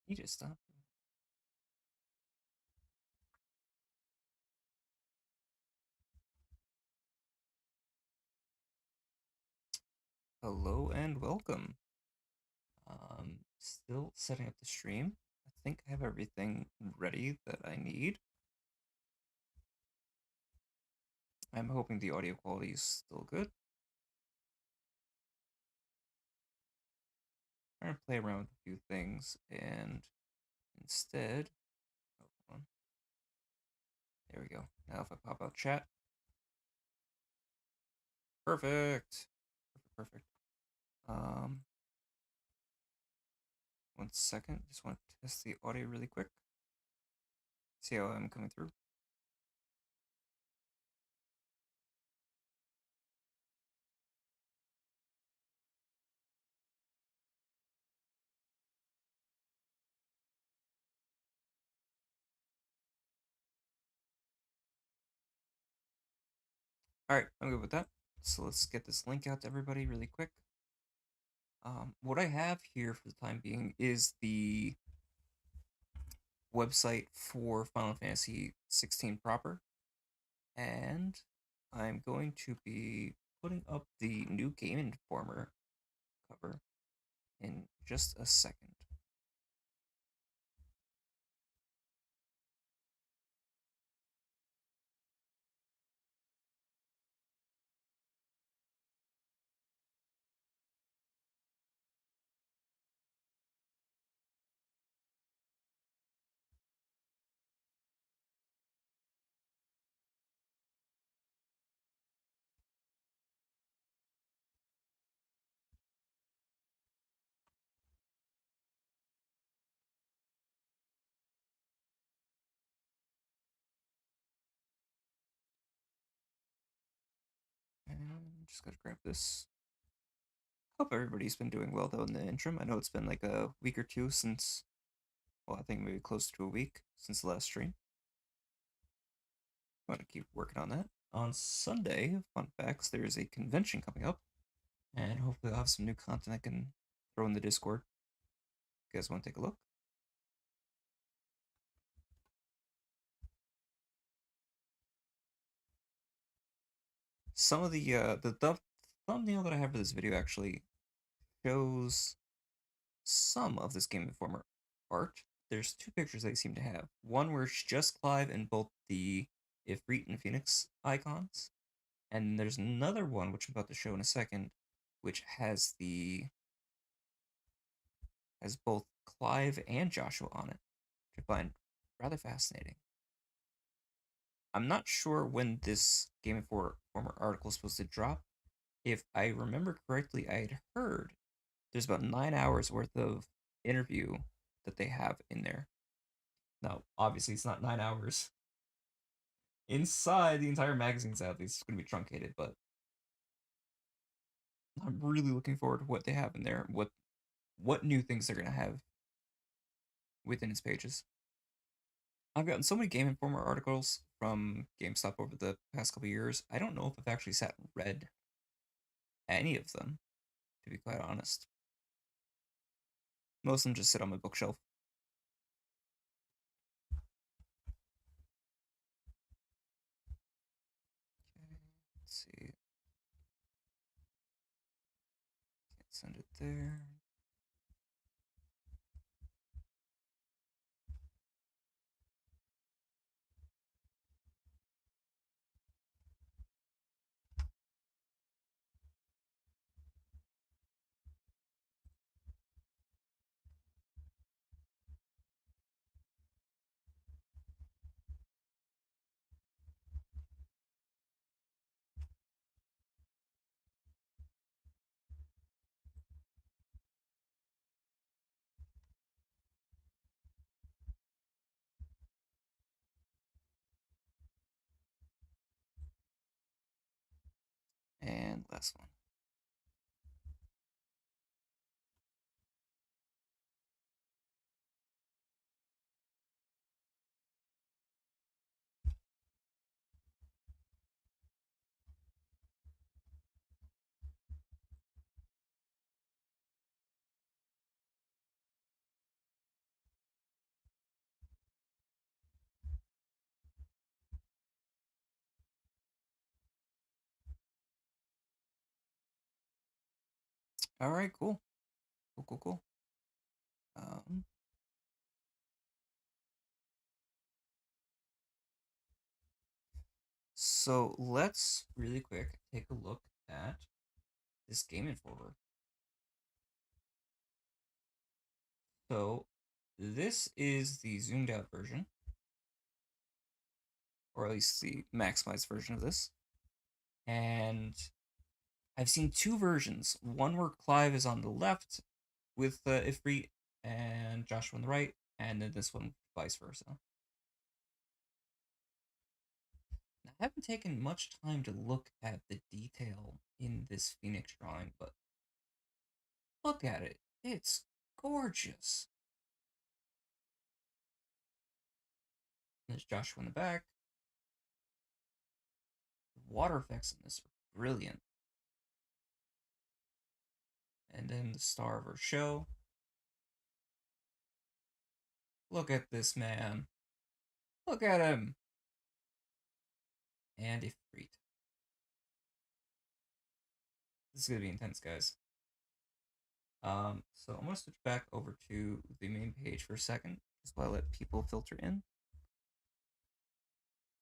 You just stop. Hello and welcome. Still setting up the stream. I think I have everything ready that I need. I'm hoping the audio quality is still good. I'm gonna play around with a few things and instead, oh, hold on. There we go. Now if I pop out chat, perfect, perfect. Um, 1 second. Just want to test the audio really quick. See how I'm coming through. All right, I'm good with that. So let's get this link out to everybody really quick. What I have here for the time being is the website for Final Fantasy 16 proper, and I'm going to be putting up the new Game Informer cover in just a second. And just gotta grab this. Hope everybody's been doing well though in the interim. I know it's been like a week or two since, well, I think maybe close to a week since the last stream. I'm gonna keep working on that. On Sunday, fun facts, there is a convention coming up, and hopefully I'll have some new content I can throw in the Discord. You guys want to take a look? Some of the thumbnail that I have for this video actually shows some of this Game Informer art. There's two pictures they seem to have. One where it's just Clive and both the Ifrit and Phoenix icons, and there's another one which I'm about to show in a second, which has both Clive and Joshua on it, which I find rather fascinating. I'm not sure when this Game Informer article is supposed to drop. If I remember correctly, I had heard there's about 9 hours worth of interview that they have in there. Now, obviously, it's not 9 hours inside the entire magazine. Sadly, it's going to be truncated, but I'm really looking forward to what they have in there. What new things they're going to have within its pages. I've gotten so many Game Informer articles from GameStop over the past couple years. I don't know if I've actually sat and read any of them, to be quite honest. Most of them just sit on my bookshelf. Okay, let's see. Can't send it there. And last one. All right, cool. Cool. Um, so let's really quick take a look at this Game Informer. So this is the zoomed out version, or at least the maximized version of this. And I've seen two versions. One where Clive is on the left with Ifrit and Joshua on the right, and then this one vice versa. I haven't taken much time to look at the detail in this Phoenix drawing, but look at it. It's gorgeous. There's Joshua in the back. The water effects in this are brilliant. And then the star of our show. Look at this man. Look at him. And Ifrit. This is gonna be intense, guys. So I'm gonna switch back over to the main page for a second, just while I let people filter in.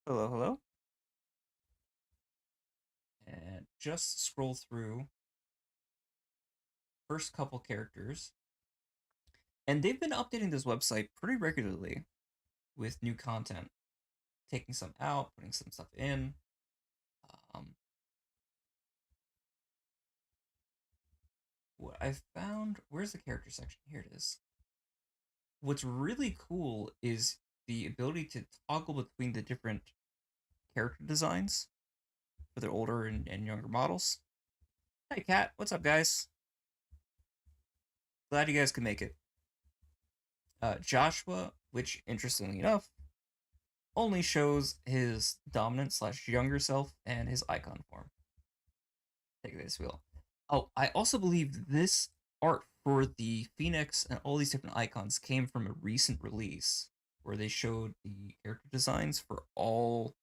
Hello. And just scroll through first couple characters. And they've been updating this website pretty regularly with new content, taking some out, putting some stuff in. Um, what I found, where's the character section? Here it is. What's really cool is the ability to toggle between the different character designs for their older and younger models. Hey, Kat, what's up, guys? Glad you guys could make it. Joshua, which interestingly enough, only shows his dominant slash younger self and his icon form. Take this wheel. Oh, I also believe this art for the Phoenix and all these different icons came from a recent release where they showed the character designs for all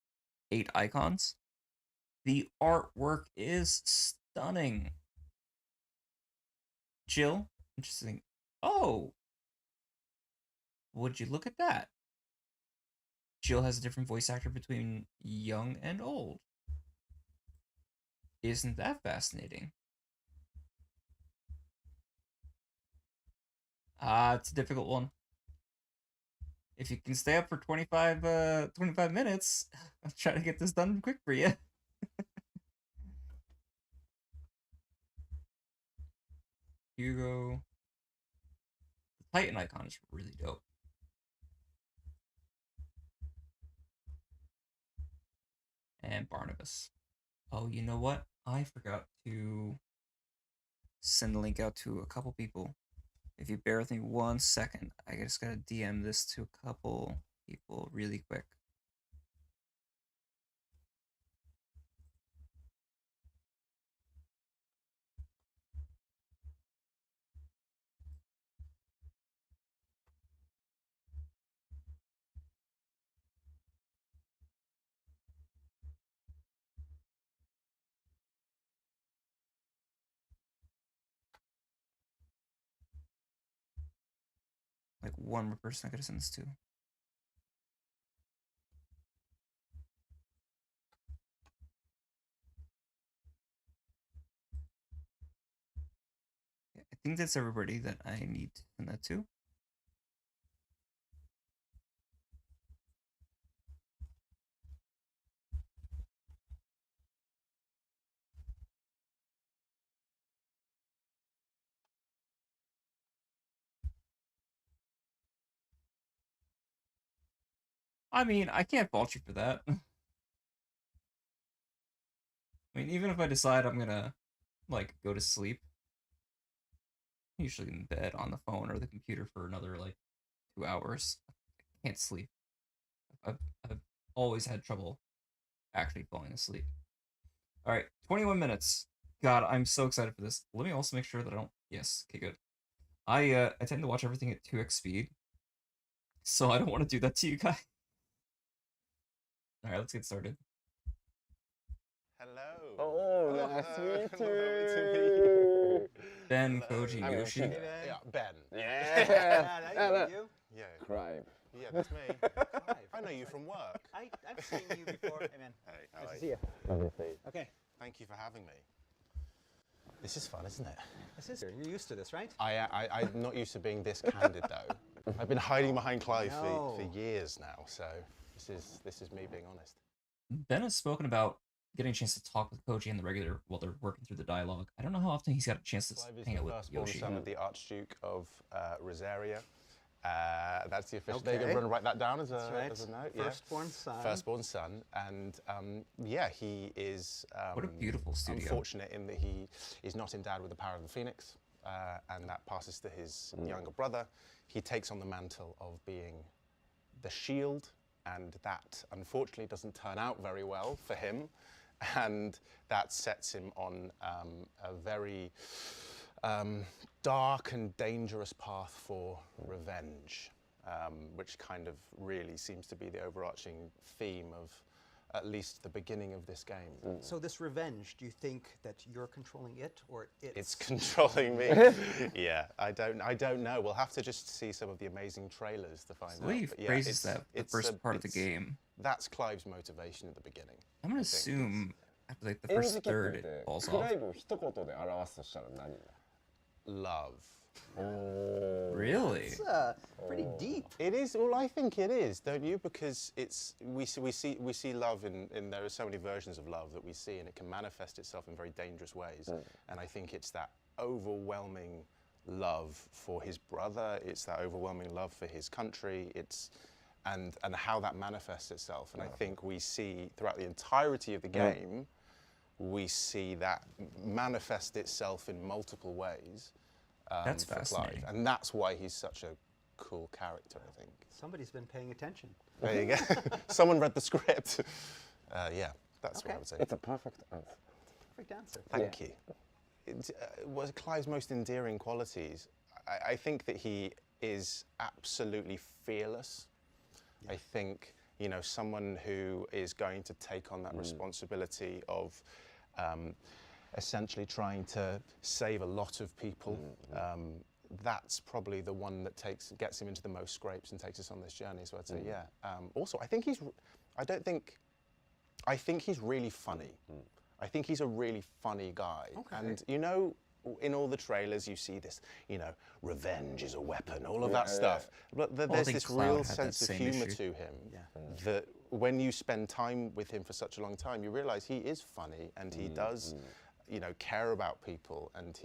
8 icons. The artwork is stunning. Jill, interesting. Oh, would you look at that? Jill has a different voice actor between young and old. Isn't that fascinating? It's a difficult one. If you can stay up for 25 minutes, I'll try to get this done quick for you. Hugo. The Titan icon is really dope. And Barnabas. Oh, you know what? I forgot to send the link out to a couple people. If you bear with me 1 second, I just gotta DM this to a couple people really quick. Like one more person I could have sent this to. I think that's everybody that I need to send that to. I mean, I can't fault you for that. I mean, even if I decide I'm gonna, like, go to sleep, usually in bed on the phone or the computer for another, like, 2 hours. I can't sleep. I've, I've always had trouble actually falling asleep. All right, 21 minutes. God, I'm so excited for this. Let me also make sure that I don't. Yes, okay, good. I tend to watch everything at 2x speed, so I don't want to do that to you guys. All right, let's get started. Hello. Oh, nice to meet Lovely to meet you. you. Ben, Koji, I'm Yoshi. Yoshida. Yeah, Ben. Yeah. You? Yeah. Clive. Yeah, that's me. Clive. I know you from work. I've seen you before. Hey, man. Hey, how Nice are to see you? you. Lovely face. Okay. Thank you for having me. This is fun, isn't it? This is You're used to this, right? I'm not used to being this candid, though. I've been hiding behind Clive for years now, so this is me being honest. Ben has spoken about getting a chance to talk with Koji in the regular while they're working through the dialogue. I don't know how often he's got a chance to Clive is hang the out with firstborn Yoshi. son of the Archduke of Rosaria. That's the official. Okay. They're going to write that down as a, right. as a note. Firstborn son. Firstborn son, and yeah, he is. What a beautiful studio. Unfortunate in that he is not endowed with the power of the Phoenix, and that passes to his younger brother. He takes on the mantle of being the shield, and that unfortunately doesn't turn out very well for him, and that sets him on a very dark and dangerous path for revenge, which kind of really seems to be the overarching theme of at least the beginning of this game. So this revenge, do you think that you're controlling it or It's controlling me. Yeah, I don't know. We'll have to just see some of the amazing trailers to find The way he out. But yeah, phrases that, the first part of the game. That's Clive's motivation at the beginning. I'm gonna assume after like the first third it falls off. クライブを一言で表すとしたら何だ Love. Really? It's pretty deep. It is. Well, I think it is, don't you? Because it's we see love in there are so many versions of love that we see, and it can manifest itself in very dangerous ways. And I think it's that overwhelming love for his brother. It's that overwhelming love for his country. It's and how that manifests itself. And I think we see throughout the entirety of the game, we see that manifest itself in multiple ways. That's for fascinating. Clive. And that's why he's such a cool character, I think. Somebody's been paying attention. There you go. Someone read the script. Yeah, that's what I would say. It's a perfect answer. Perfect answer. Thank you. What are Clive's most endearing qualities? I think that he is absolutely fearless. I think, you know, someone who is going to take on that responsibility of essentially trying to save a lot of people. That's probably the one that gets him into the most scrapes and takes us on this journey. So I'd say, yeah. Also, I think he's really funny. I think he's a really funny guy. Okay. And you know, in all the trailers, you see this, you know, revenge is a weapon, all of that stuff. But there's this real sense of humor to him that when you spend time with him for such a long time, you realize he is funny and he does, you know, care about people, and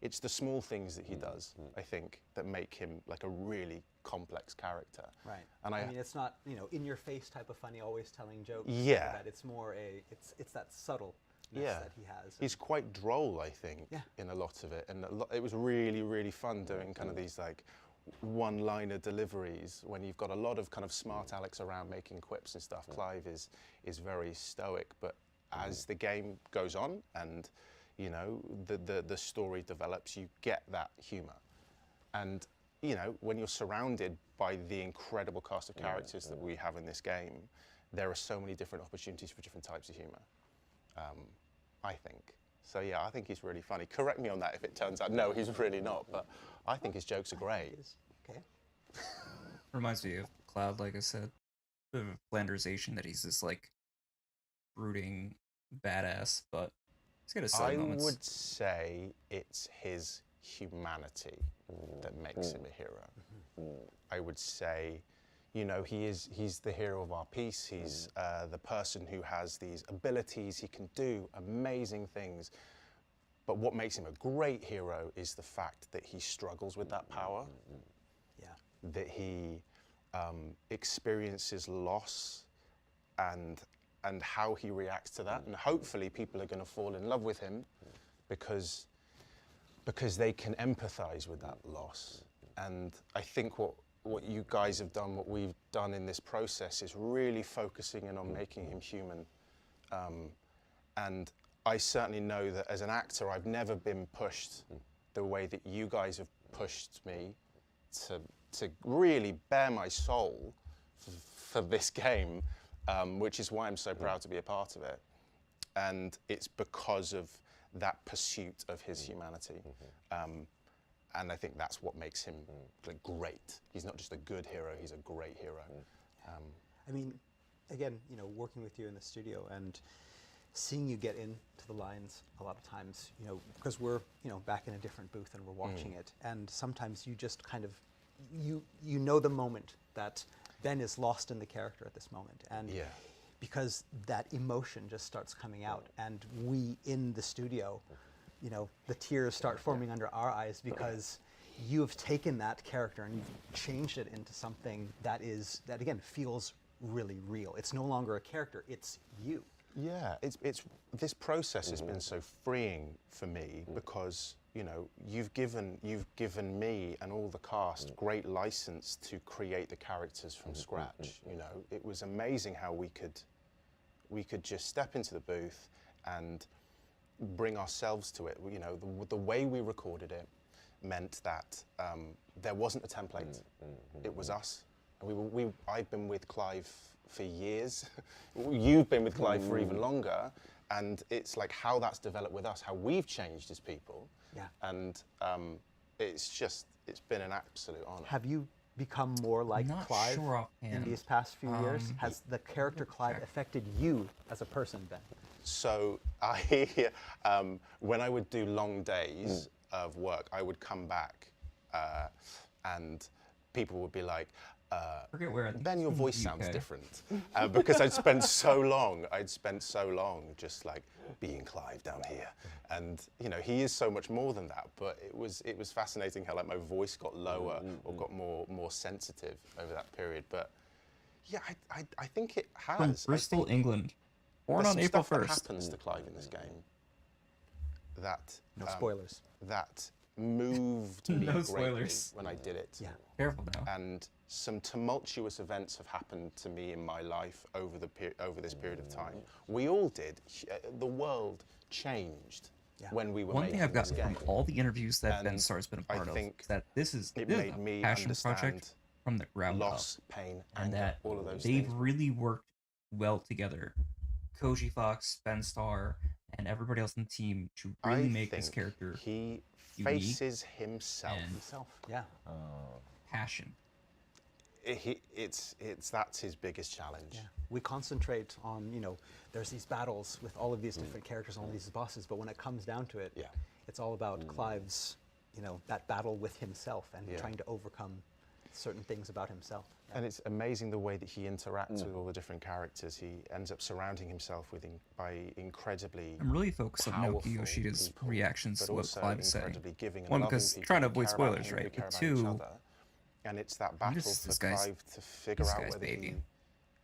it's the small things that he does, I think, that make him like a really complex character. Right. And I mean, it's not, you know, in your face type of funny, always telling jokes. Yeah. That it's more it's that subtleness that he has. He's quite droll, I think, Yeah. in a lot of it. And it was really, really fun doing kind of these like one-liner deliveries when you've got a lot of kind of smart Alex around making quips and stuff. Clive is very stoic, but as the game goes on and, you know, the story develops, you get that humor. And, you know, when you're surrounded by the incredible cast of characters that we have in this game, there are so many different opportunities for different types of humor, I think. So yeah, I think he's really funny. Correct me on that if it turns out, no, he's really not, but I think his jokes are great. Okay. Reminds me of Cloud, like I said. Bit of a Flanderization that he's this like brooding badass, but he's got his silly moments. I would say it's his humanity that makes him a hero. I would say, you know, he's the hero of our piece. He's the person who has these abilities. He can do amazing things. But what makes him a great hero is the fact that he struggles with that power. Yeah. That he experiences loss and how he reacts to that. And hopefully people are going to fall in love with him because they can empathize with that loss. And I think what you guys have done, what we've done in this process is really focusing in on making him human. And I certainly know that as an actor, I've never been pushed the way that you guys have pushed me to really bare my soul for this game, which is why I'm so proud to be a part of it. And it's because of that pursuit of his humanity. And I think that's what makes him like, great. He's not just a good hero, he's a great hero. I mean, again, you know, working with you in the studio and seeing you get into the lines a lot of times, you know, because we're, you know, back in a different booth and we're watching it, and sometimes you just kind of, you know the moment that Ben is lost in the character at this moment, and because that emotion just starts coming out, and we in the studio, you know, the tears start forming under our eyes because you have taken that character and you've changed it into something that is, that again feels really real. It's no longer a character, it's you. Yeah, it's this process has been so freeing for me because, you know, you've given me and all the cast great license to create the characters from scratch. You know, it was amazing how we could just step into the booth and bring ourselves to it. You know, the way we recorded it meant that there wasn't a template. It was us. And I've been with Clive for years. You've been with Clive for even longer. And it's like how that's developed with us, how we've changed as people. Yeah. And it's been an absolute honor. Have you become more like Not Clive sure in offhand. these past few years? Has the character Clive affected you as a person, Ben? So when I would do long days of work, I would come back and people would be like, Forget where. I think Ben, it's your in voice the sounds UK. different. Because I'd spent so long just like being Clive down here. And, you know, he is so much more than that. But it was fascinating how like my voice got lower or got more sensitive over that period. But yeah, I think it has. From Bristol, England. Born on April 1st. That happens to Clive in this game. That No spoilers. That moved me No greatly spoilers. when I did it. Yeah. Careful now. And some tumultuous events have happened to me in my life over this period of time. We all did. The world changed when we were One making thing I've this gotten game. from all the interviews that Ben And Starr's been a I part of think is that this is it a made me passion understand project from the ground loss, up, pain, and anger, that all of those they've things. really worked well together. Koji Fox, Ben Starr, and everybody else in the team to really make this think character he unique faces himself. and Himself, yeah. passion. That's his biggest challenge. Yeah. We concentrate on, you know, there's these battles with all of these different characters, all these bosses, but when it comes down to it, it's all about Clive's, you know, that battle with himself and trying to overcome certain things about himself. Yeah. And it's amazing the way that he interacts with all the different characters. He ends up surrounding himself with by incredibly I'm really focused on powerful Naoki Yoshida's people, reactions but to what also Clive is saying. incredibly giving and One, loving because people trying to who avoid care about spoilers, him, right? who care But about each two, other. And it's that battle this for guy's- Clive to figure this out guy's whether baby.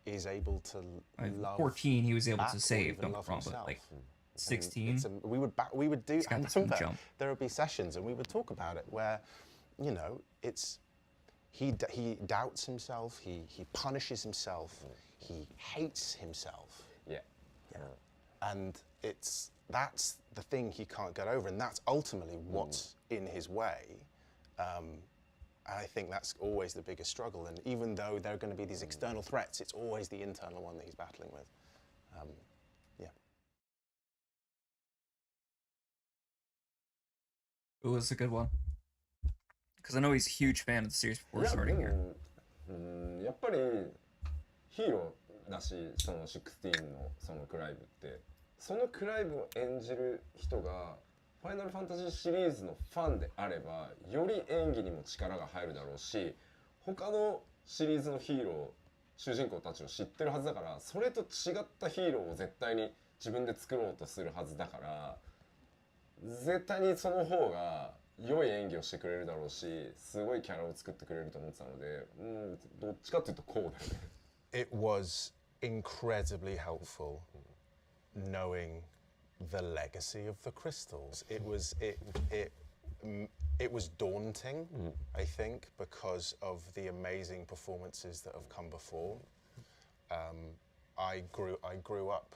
he is able to love 14, he was able back to or save, even don't love get me wrong, but himself. like And 16, we would do. got I this from remember jump. there would be sessions, and we would talk about it where, you know, he doubts himself, he punishes himself, he hates himself. Yeah. And that's the thing he can't get over, and that's ultimately what's in his way. And I think that's always the biggest struggle. And even though there are going to be these external threats, it's always the internal one that he's battling with. it was a good one. Because I know he's a huge fan of the series before いやで starting here. もやっぱりヒーローだし、その16のそのクライブってそのクライブを演じる人がファイナルファンタジーシリーズのファンであればより演技にも力が入るだろうし、他のシリーズのヒーロー主人公たちを知ってるはずだから、それと違ったヒーローを絶対に自分で作ろうとするはずだから、絶対にその方が良い演技をしてくれるだろうし、すごいキャラを作ってくれると思ってたので、どっちかっていうとこうだよね。It was incredibly helpful knowing the legacy of the crystals. It was daunting, I think, because of the amazing performances that have come before. I grew up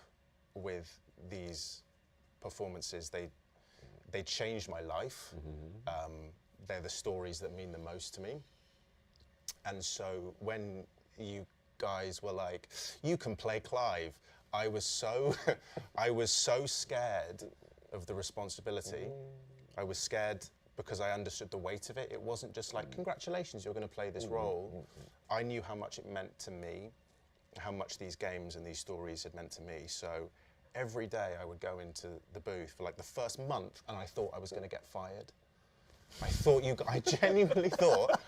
with these performances. They changed my life. They're the stories that mean the most to me. And so when you guys were like, you can play Clive, I was so scared of the responsibility. I was scared because I understood the weight of it. It wasn't just like, congratulations, you're going to play this role. I knew how much it meant to me, how much these games and these stories had meant to me. So every day I would go into the booth for like the first month and I thought I was going to get fired. I genuinely thought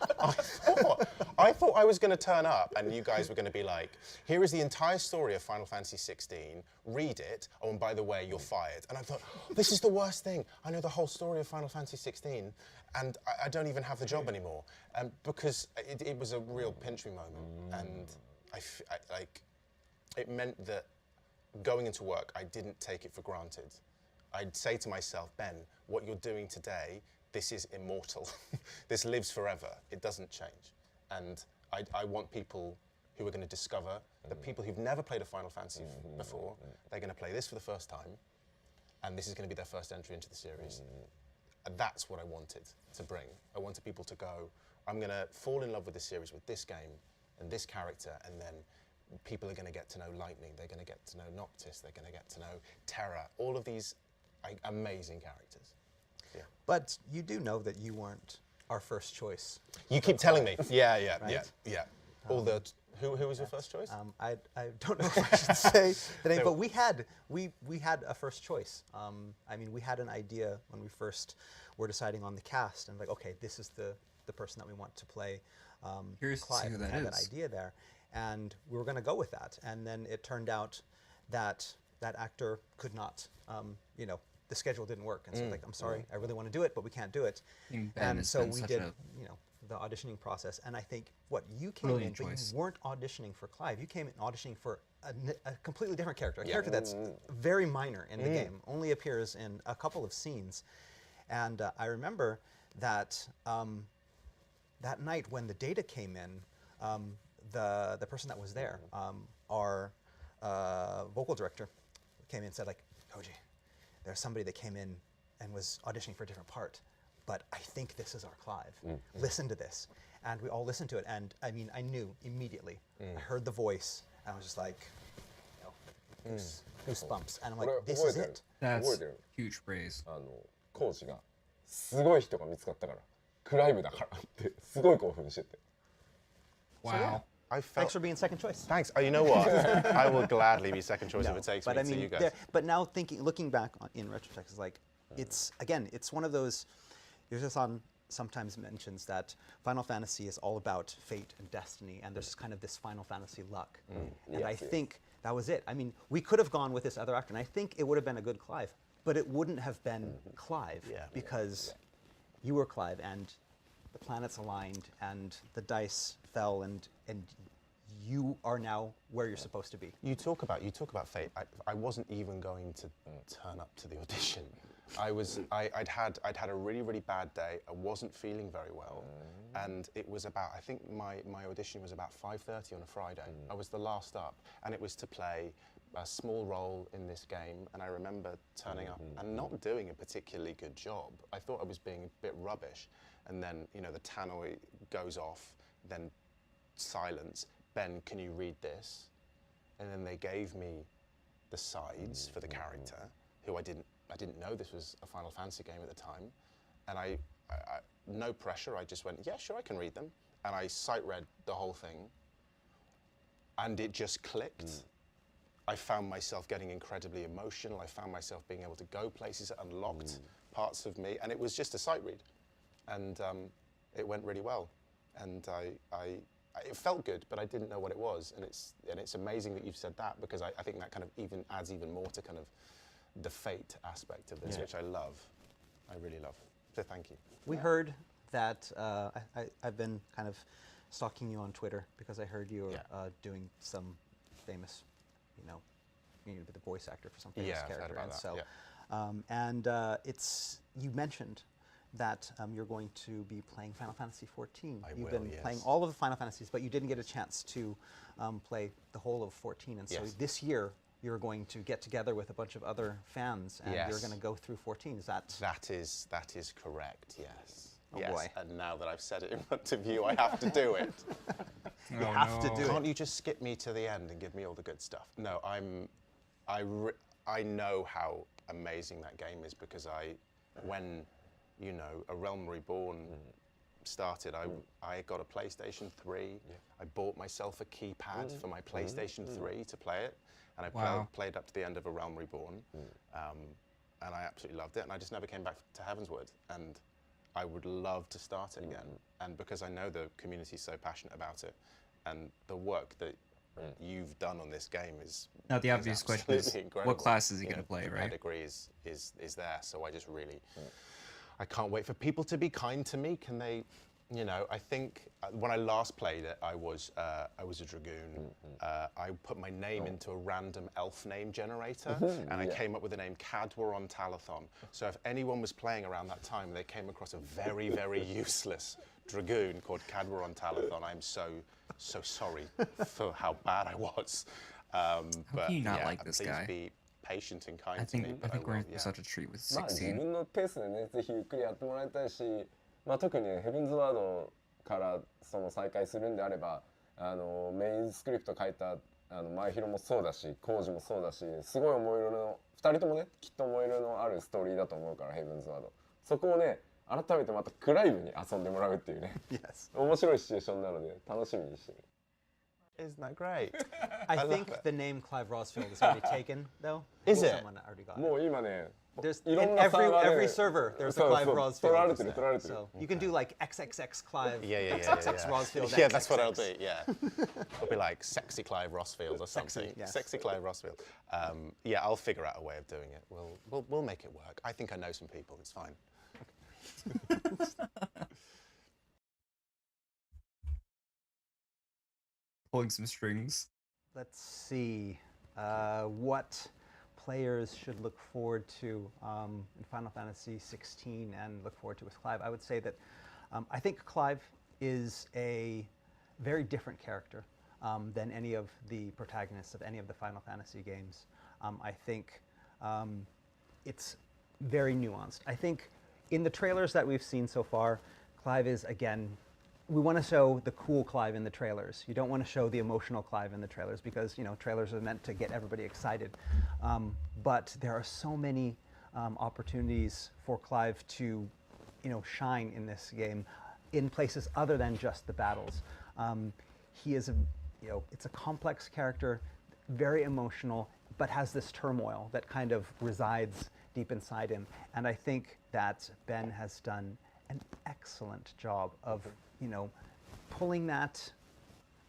I was going to turn up and you guys were going to be like, here is the entire story of Final Fantasy 16, read it, oh, and by the way, you're fired. And I thought, oh, this is the worst thing. I know the whole story of Final Fantasy 16 and I don't even have the job anymore. Because it was a real pinch me moment. And it meant that going into work, I didn't take it for granted. I'd say to myself, Ben, what you're doing today, this is immortal. This lives forever. It doesn't change. And I want people who are going to discover that people who've never played a Final Fantasy before, they're going to play this for the first time, and this is going to be their first entry into the series. And that's what I wanted to bring. I wanted people to go, I'm going to fall in love with this series, with this game, and this character, and then people are going to get to know Lightning, they're going to get to know Noctis, they're going to get to know Terra, all of these amazing characters. Yeah. But you do know that you weren't our first choice. You keep telling me. Yeah. Who was your first choice? I don't know if I should say the name, but we had a first choice. I mean, we had an idea when we first were deciding on the cast, and like, okay, this is the person that we want to play Clive. Who that had is. that idea there, and we were going to go with that. And then it turned out that that actor could not, the schedule didn't work, and so like, I'm sorry, I really want to do it, but we can't do it. And so we did, the auditioning process. And I think what you came in, but you weren't auditioning for Clive. You came in auditioning for a completely different character, a character that's very minor in the game, only appears in a couple of scenes. And I remember that that night when the data came in, the person that was there, our vocal director, came in and said, like, Koji, there's somebody that came in and was auditioning for a different part, but I think this is our Clive. Listen to this. And we all listened to it, and I mean, I knew immediately. I heard the voice, and I was just like, goosebumps. And I'm like, this is it. That's huge praise. コーチがすごい人が見つかったから、クライブだからってすごい興奮してて。Wow. Thanks for being second choice. Thanks. Oh, you know what? I will gladly be second choice if it takes me but I to mean, you guys. but now looking back in retrospect, it's like, it's one of those. Yoshida-san sometimes mentions that Final Fantasy is all about fate and destiny, and there's kind of this Final Fantasy luck. And I think that was it. I mean, we could have gone with this other actor, and I think it would have been a good Clive, but it wouldn't have been Clive because you were Clive, and the planets aligned, and the dice fell, and you are now where you're supposed to be. You talk about fate. I wasn't even going to turn up to the audition. I'd had a really bad day. I wasn't feeling very well, and it was about, I think my audition was about 5:30 on a Friday. I was the last up, and it was to play a small role in this game. And I remember turning up and not doing a particularly good job. I thought I was being a bit rubbish, and then the tannoy goes off, then silence. Ben, can you read this? And then they gave me the sides for the character, who I didn't know this was a Final Fantasy game at the time, and I no pressure. I just went, yeah, sure, I can read them, and I sight read the whole thing, and it just clicked. I found myself getting incredibly emotional. I found myself being able to go places that unlocked parts of me, and it was just a sight read, and it went really well, and it felt good, but I didn't know what it was, and it's amazing that you've said that, because I think that kind of adds even more to kind of the fate aspect of this, which I love. I really love. So thank you. We heard that I've been kind of stalking you on Twitter because I heard you were doing some famous, you're the voice actor for some famous character, I've heard about and so you mentioned that you're going to be playing Final Fantasy XIV. You've been playing all of the Final Fantasies, but you didn't get a chance to play the whole of 14. And so this year, you're going to get together with a bunch of other fans, and you're going to go through 14. Is that? That is correct. Yes. Oh yes. boy. And now that I've said it in front of you, I have to do it. You have to do it. Can't you just skip me to the end and give me all the good stuff? No, I know how amazing that game is because when A Realm Reborn started, I got a PlayStation 3. I bought myself a keypad for my PlayStation 3 to play it, and I played up to the end of A Realm Reborn, and I absolutely loved it. And I just never came back to Heavensward, and I would love to start it again. And because I know the community is so passionate about it, and the work that you've done on this game is now the obvious question is incredible. what class is he going to play, the right? Pedigree is there, so I just really I can't wait for people to be kind to me. Can they, I think when I last played it, I was a Dragoon. I put my name into a random elf name generator, and I came up with the name Cadwar on Talathon. So if anyone was playing around that time, they came across a very, very useless Dragoon called Cadwar on Talathon. I'm so sorry for how bad I was. But can you not like this please guy? be patient and kind I to me. think But we're will, in for such a treat with まあ自 16. 分のペースでねぜひゆっくりやってもらいたいし、特にヘブンズワードからその再開するんであればメインスクリプト書いた前広もそうだしコウジもそうだしすごい思い入れの2人ともねきっと思い入れのあるストーリーだと思うからヘブンズワードそこをね改めてまたクライブに遊んでもらうっていうね面白いシチュエーションなので楽しみにしてる。Isn't that great? I think the name Clive Rosfield is going to be taken, though. Is it? Someone already got it. もう今ね There's いろん in なサーバーで every server. There's a そう Clive そう Rosfield. 取られてる取られてる So you can do like XXX Clive, Yeah. XXX Rosfield. Yeah, that's what I'll XXX. do. Yeah, I'll be like sexy Clive Rosfield or something. Sexy, yes. Sexy Clive Rosfield. Yeah, I'll figure out a way of doing it. We'll make it work. I think I know some people. It's fine. Pulling some strings. Let's see what players should look forward to in Final Fantasy 16 and look forward to with Clive. I would say that I think Clive is a very different character than any of the protagonists of any of the Final Fantasy games. I think it's very nuanced. I think in the trailers that we've seen so far, Clive is, again, we want to show the cool Clive in the trailers. You don't want to show the emotional Clive in the trailers because, trailers are meant to get everybody excited. But there are so many opportunities for Clive to, shine in this game in places other than just the battles. He is it's a complex character, very emotional, but has this turmoil that kind of resides deep inside him. And I think that Ben has done an excellent job of, pulling that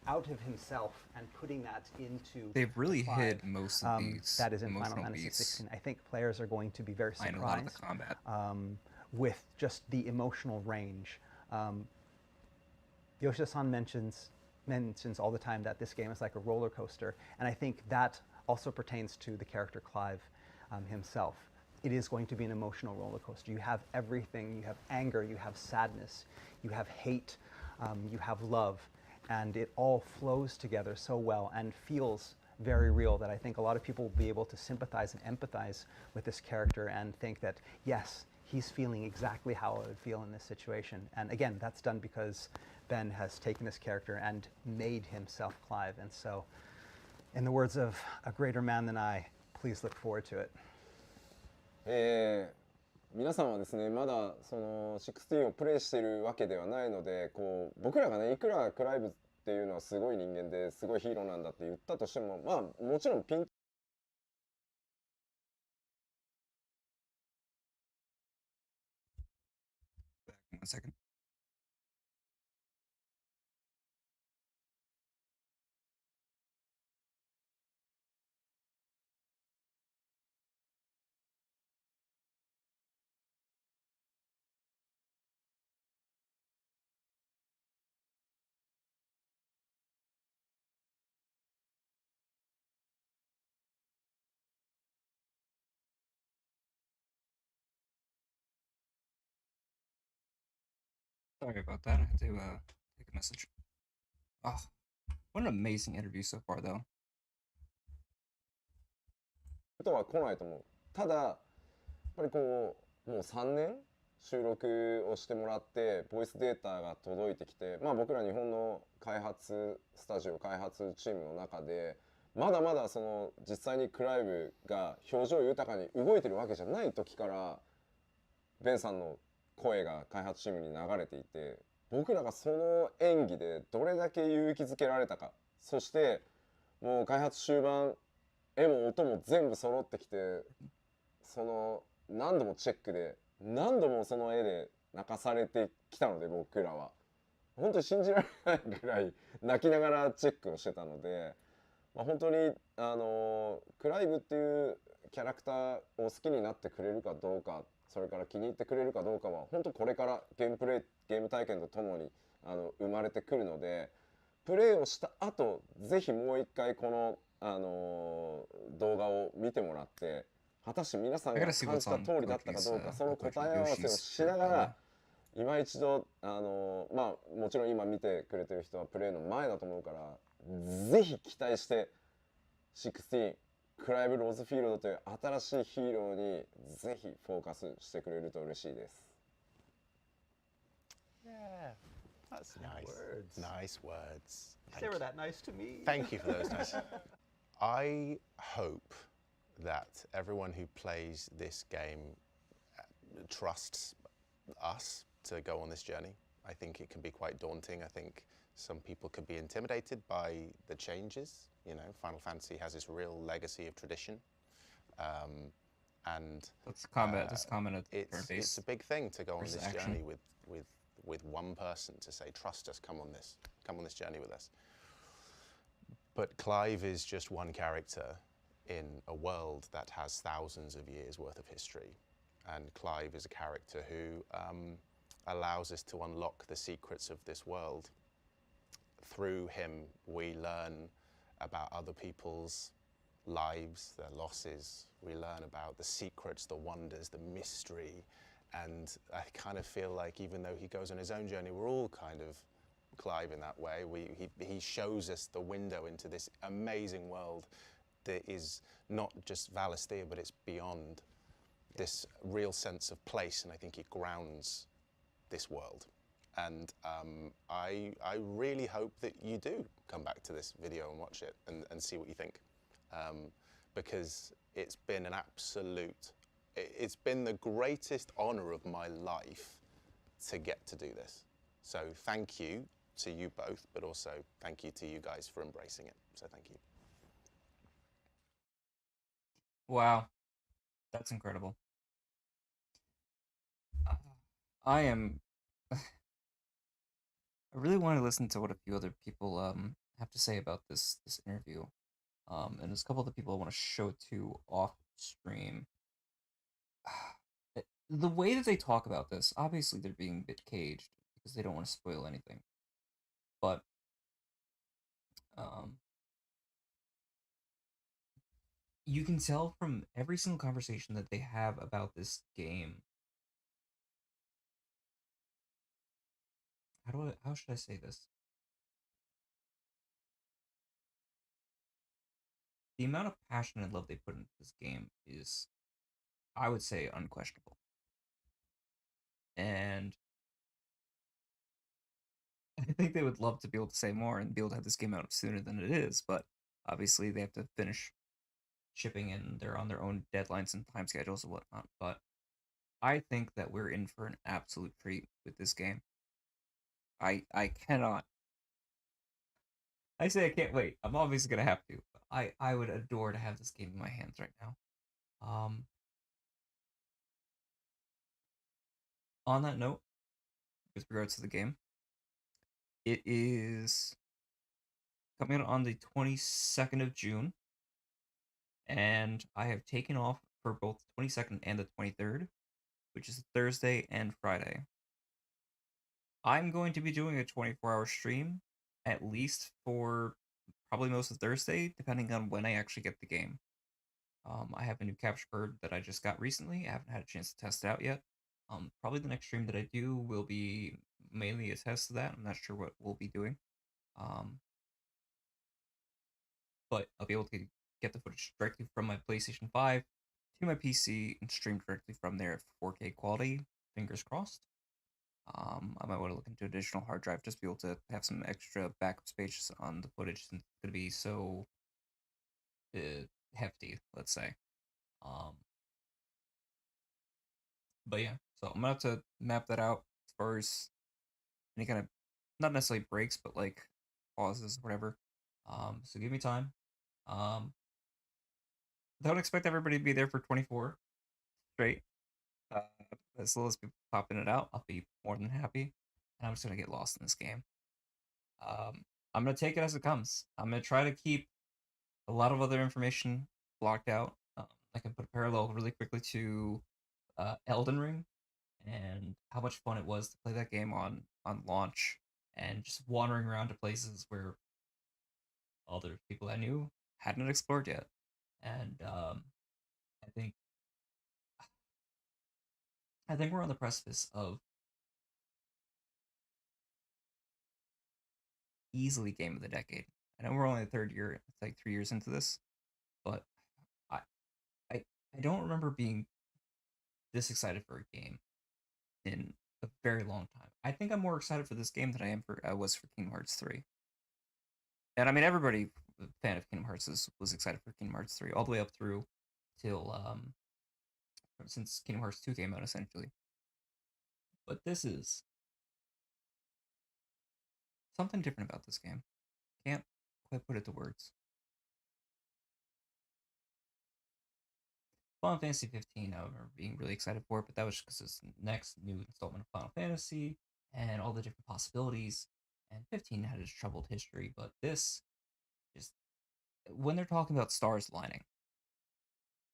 out of himself and putting that into They've really Clive. hid most of these That is in Final emotional Fantasy beats. 16. I think players are going to be very And a lot of the surprised combat. with just the emotional range. Yoshida-san mentions all the time that this game is like a roller coaster, and I think that also pertains to the character Clive himself. It is going to be an emotional roller coaster. You have everything. You have anger, you have sadness, you have hate, you have love, and it all flows together so well and feels very real that I think a lot of people will be able to sympathize and empathize with this character and think that, yes, he's feeling exactly how I would feel in this situation. And again, that's done because Ben has taken this character and made himself Clive. And so, in the words of a greater man than I, please look forward to it. 皆さんはですねまだその16をプレイしているわけではないので僕らがねいくらクライブっていうのはすごい人間ですごいヒーローなんだって言ったとしてももちろんピン One second. Sorry about that. I had to take a message. Oh, what an amazing interview so far, though. とは来ないと思う。ただやっぱりもう3年収録をしてもらってボイスデータが届いてきて僕ら日本の開発スタジオ開発チームの中でまだまだその実際にクライブが表情豊かに動いてるわけじゃない時からベンさんの声が開発チームに流れていて、僕らがその演技でどれだけ勇気づけられたか、そしてもう開発終盤絵も音も全部揃ってきて、その何度もチェックで何度もその絵で泣かされてきたので、僕らは本当に信じられないぐらい泣きながらチェックをしてたので、本当にクライブっていうキャラクターを好きになってくれるかどうか、それから気に入ってくれるかどうかは本当これからゲーム体験とともに生まれてくるので、プレイをした後ぜひもう一回この、動画を見てもらって、果たして皆さんが I gotta see 感 what's じた on 通りだったか Koji's, どうか、その Koji 答え合わせを Yoshi's しな character, が yeah. ら今一度もちろん今見てくれてる人はプレイの前だと思うから、ぜひ期待して16クライブ・ローズフィールドという新しいヒーローにぜひフォーカスしてくれると嬉しいです。 Yeah, that's nice. Words. Nice words. They were that nice to me. Thank you for those nice. I hope that everyone who plays this game trusts us to go on this journey. I think it can be quite daunting. I think some people could be intimidated by the changes. You know, Final Fantasy has this real legacy of tradition. And Let's comment. Let's comment at the turn it's base. a big thing to go on versus this action. journey with one person, to say, trust us, come on this journey with us. But Clive is just one character in a world that has thousands of years worth of history. And Clive is a character who allows us to unlock the secrets of this world. Through him, we learn about other people's lives, their losses. We learn about the secrets, the wonders, the mystery. And I kind of feel like even though he goes on his own journey, we're all kind of Clive in that way. He shows us the window into this amazing world that is not just Valisthea, but it's beyond, this real sense of place, and I think it grounds this world. And I really hope that you do come back to this video and watch it and see what you think, because it's been an absolute, it's been the greatest honor of my life to get to do this. So thank you to you both, but also thank you to you guys for embracing it. So thank you. Wow, that's incredible. I am. I really want to listen to what a few other people have to say about this interview. And there's a couple of the people I want to show to off stream. The way that they talk about this, obviously they're being a bit caged because they don't want to spoil anything. But you can tell from every single conversation that they have about this game. How should I say this? The amount of passion and love they put into this game is, I would say, unquestionable. And I think they would love to be able to say more and be able to have this game out sooner than it is, but obviously they have to finish shipping and they're on their own deadlines and time schedules and whatnot. But I think that we're in for an absolute treat with this game. I cannot. I say I can't wait. I'm obviously gonna have to. I would adore to have this game in my hands right now. On that note, with regards to the game, it is coming out on the 22nd of June, and I have taken off for both the 22nd and the 23rd, which is Thursday and Friday. I'm going to be doing a 24-hour stream, at least for probably most of Thursday, depending on when I actually get the game. I have a new capture card that I just got recently. I haven't had a chance to test it out yet. Probably the next stream that I do will be mainly a test of that. I'm not sure what we'll be doing. But I'll be able to get the footage directly from my PlayStation 5 to my PC and stream directly from there at 4K quality. Fingers crossed. I might want to look into additional hard drive just to be able to have some extra backup space on the footage since it's going to be so hefty, let's say. But yeah, so I'm gonna have to map that out as far as any kind of, not necessarily breaks, but like pauses, whatever. So give me time. Um, don't expect everybody to be there for 24 straight. Uh, as little as people popping it out, I'll be more than happy, and I'm just gonna get lost in this game. I'm gonna take it as it comes. I'm gonna try to keep a lot of other information blocked out. I can put a parallel really quickly to Elden Ring and how much fun it was to play that game on launch and just wandering around to places where other people I knew hadn't explored yet. And I think I think we're on the precipice of easily game of the decade. I know we're only the third year, it's like 3 years into this, but I I I don't remember being this excited for a game in a very long time. I think I'm more excited for this game than I was for Kingdom Hearts 3. And I mean, everybody fan of Kingdom Hearts was excited for Kingdom Hearts 3 all the way up through till since Kingdom Hearts 2 came out essentially. But this is something different about this game. Can't quite put it to words. Final Fantasy 15, I remember being really excited for it, but that was because it's the next new installment of Final Fantasy and all the different possibilities. And 15 had its troubled history, but this just, when they're talking about stars aligning,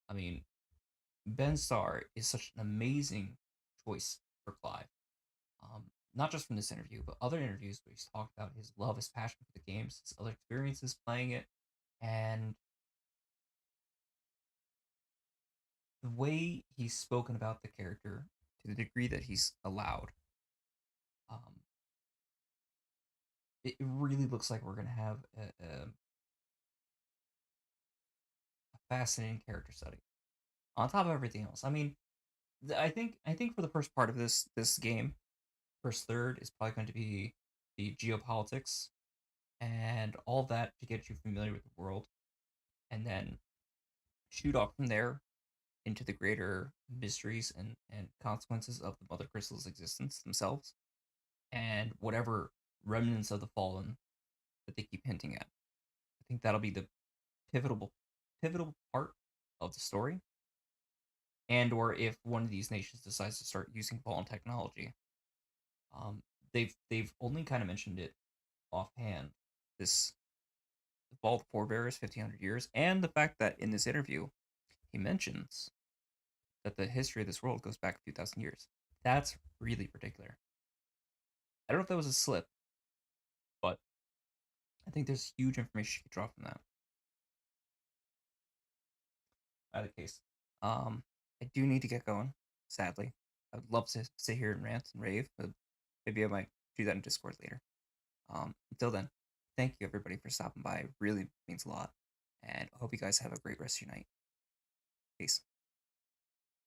I mean, Ben Starr is such an amazing choice for Clive. Not just from this interview, but other interviews where he's talked about his love, his passion for the games, his other experiences playing it, and the way he's spoken about the character to the degree that he's allowed. Um, it really looks like we're gonna have a fascinating character study on top of everything else. I mean, I think for the first part of this game, first third is probably going to be the geopolitics and all that to get you familiar with the world, and then shoot off from there into the greater mysteries and consequences of the Mother Crystal's existence themselves, and whatever remnants of the Fallen that they keep hinting at. I think that'll be the pivotal pivotal part of the story, and or if one of these nations decides to start using Fallen technology. Um, they've only kind of mentioned it offhand. This Vault Forebears 1500 years, and the fact that in this interview he mentions that the history of this world goes back a few thousand years. That's really particular. I don't know if that was a slip, but I think there's huge information you could draw from that. Either case, I do need to get going. Sadly, I'd love to sit here and rant and rave, but maybe I might do that in Discord later. Until then, thank you everybody for stopping by. It really means a lot, and I hope you guys have a great rest of your night. Peace.